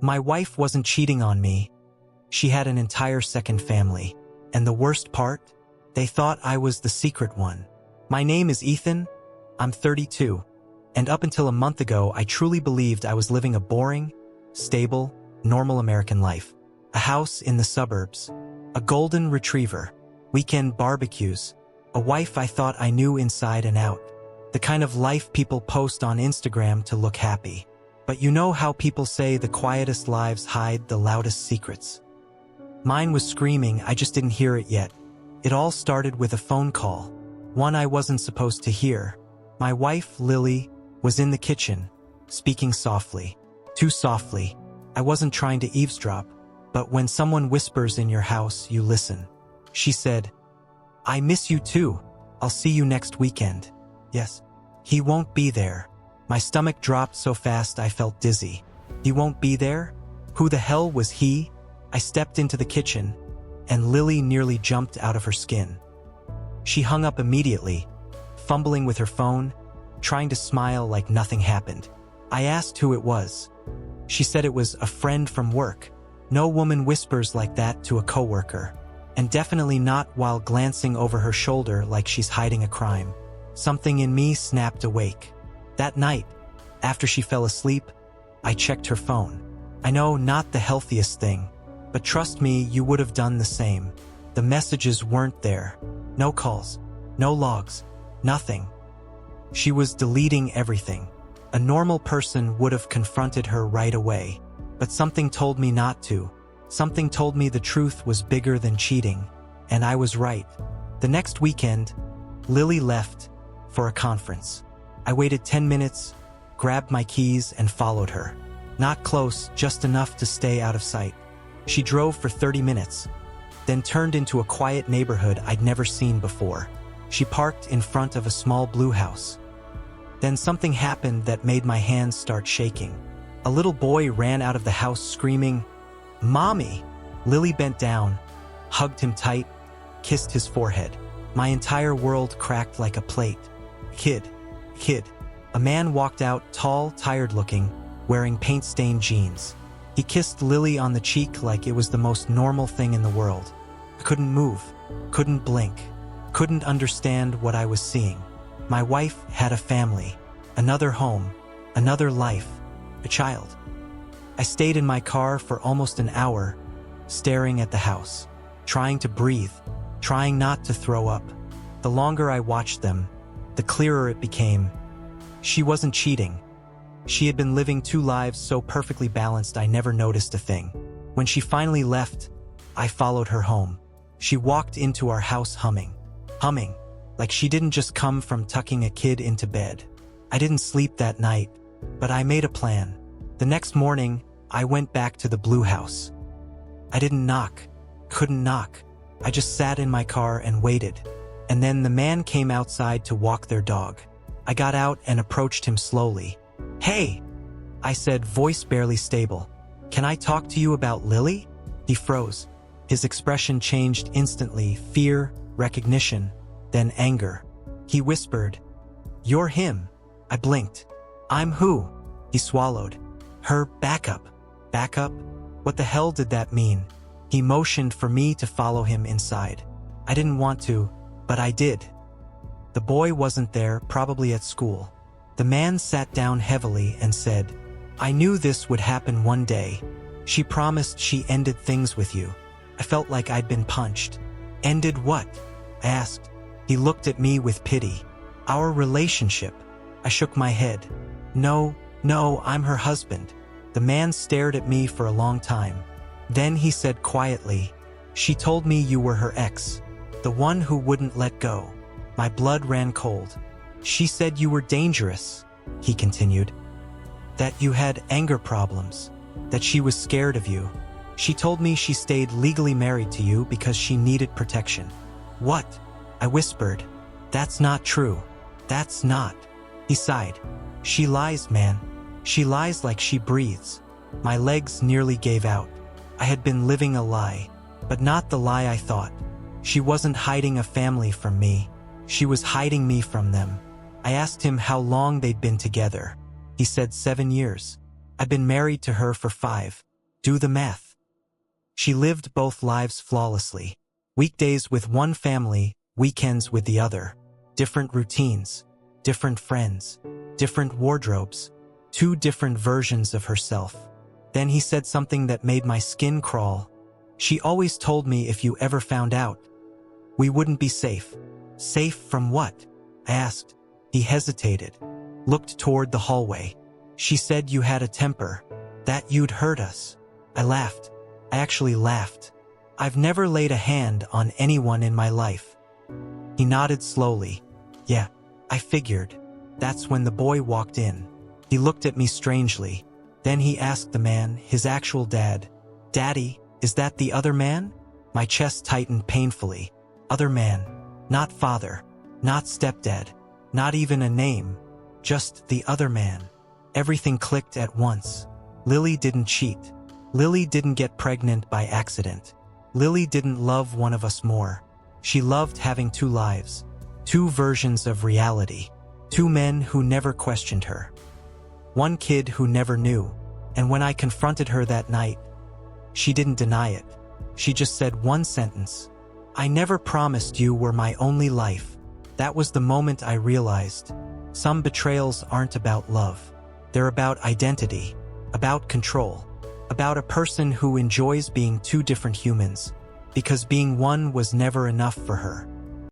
My wife wasn't cheating on me. She had an entire second family. And the worst part? They thought I was the secret one. My name is Ethan. I'm 32. And up until a month ago, I truly believed I was living a boring, stable, normal American life. A house in the suburbs. A golden retriever. Weekend barbecues. A wife I thought I knew inside and out. The kind of life people post on Instagram to look happy. But you know how people say the quietest lives hide the loudest secrets? Mine was screaming, I just didn't hear it yet. It all started with a phone call. One I wasn't supposed to hear. My wife, Lily, was in the kitchen, speaking softly. Too softly. I wasn't trying to eavesdrop, but when someone whispers in your house, you listen. She said, "I miss you too. I'll see you next weekend." Yes. He won't be there. My stomach dropped so fast I felt dizzy. He won't be there? Who the hell was he? I stepped into the kitchen, and Lily nearly jumped out of her skin. She hung up immediately, fumbling with her phone, trying to smile like nothing happened. I asked who it was. She said it was a friend from work. No woman whispers like that to a coworker, and definitely not while glancing over her shoulder like she's hiding a crime. Something in me snapped awake. That night, after she fell asleep, I checked her phone. I know, not the healthiest thing, but trust me, you would have done the same. The messages weren't there. No calls, no logs, nothing. She was deleting everything. A normal person would have confronted her right away, but something told me not to. Something told me the truth was bigger than cheating, and I was right. The next weekend, Lily left for a conference. I waited 10 minutes, grabbed my keys, and followed her. Not close, just enough to stay out of sight. She drove for 30 minutes, then turned into a quiet neighborhood I'd never seen before. She parked in front of a small blue house. Then something happened that made my hands start shaking. A little boy ran out of the house screaming, "Mommy!" Lily bent down, hugged him tight, kissed his forehead. My entire world cracked like a plate. Kid. A man walked out, tall, tired-looking, wearing paint-stained jeans. He kissed Lily on the cheek like it was the most normal thing in the world. I couldn't move, couldn't blink, couldn't understand what I was seeing. My wife had a family, another home, another life, a child. I stayed in my car for almost an hour, staring at the house, trying to breathe, trying not to throw up. The longer I watched them, the clearer it became. She wasn't cheating. She had been living two lives so perfectly balanced I never noticed a thing. When she finally left, I followed her home. She walked into our house humming, like she didn't just come from tucking a kid into bed. I didn't sleep that night, but I made a plan. The next morning, I went back to the blue house. I didn't knock, couldn't knock. I just sat in my car and waited. And then the man came outside to walk their dog. I got out and approached him slowly. "Hey," I said, voice barely stable. "Can I talk to you about Lily?" He froze. His expression changed instantly, fear, recognition, then anger. He whispered, "You're him." I blinked. "I'm who?" He swallowed. "Her backup." Backup? What the hell did that mean? He motioned for me to follow him inside. I didn't want to, but I did. The boy wasn't there, probably at school. The man sat down heavily and said, "I knew this would happen one day. She promised she ended things with you." I felt like I'd been punched. "Ended what?" I asked. He looked at me with pity. "Our relationship." I shook my head. No, I'm her husband." The man stared at me for a long time. Then he said quietly, "She told me you were her ex, the one who wouldn't let go." My blood ran cold. "She said you were dangerous," he continued. "That you had anger problems, that she was scared of you. She told me she stayed legally married to you because she needed protection." "What?" I whispered. "That's not true. That's not." He sighed. "She lies, man. She lies like she breathes." My legs nearly gave out. I had been living a lie, but not the lie I thought. She wasn't hiding a family from me. She was hiding me from them. I asked him how long they'd been together. He said 7 years. I'd been married to her for 5. Do the math. She lived both lives flawlessly. Weekdays with one family, weekends with the other. Different routines, different friends, different wardrobes, two different versions of herself. Then he said something that made my skin crawl. She always told me if you ever found out, we wouldn't be safe. Safe from what? I asked. He hesitated, looked toward the hallway. She said you had a temper, that you'd hurt us. I laughed. I actually laughed. I've never laid a hand on anyone in my life. He nodded slowly. Yeah, I figured. That's when the boy walked in. He looked at me strangely. Then he asked the man, his actual dad, "Daddy, is that the other man?" My chest tightened painfully. Other man. Not father. Not stepdad. Not even a name. Just the other man. Everything clicked at once. Lily didn't cheat. Lily didn't get pregnant by accident. Lily didn't love one of us more. She loved having two lives. Two versions of reality. Two men who never questioned her. One kid who never knew. And when I confronted her that night, she didn't deny it. She just said one sentence. "I never promised you were my only life." That was the moment I realized some betrayals aren't about love. They're about identity, about control, about a person who enjoys being two different humans, because being one was never enough for her.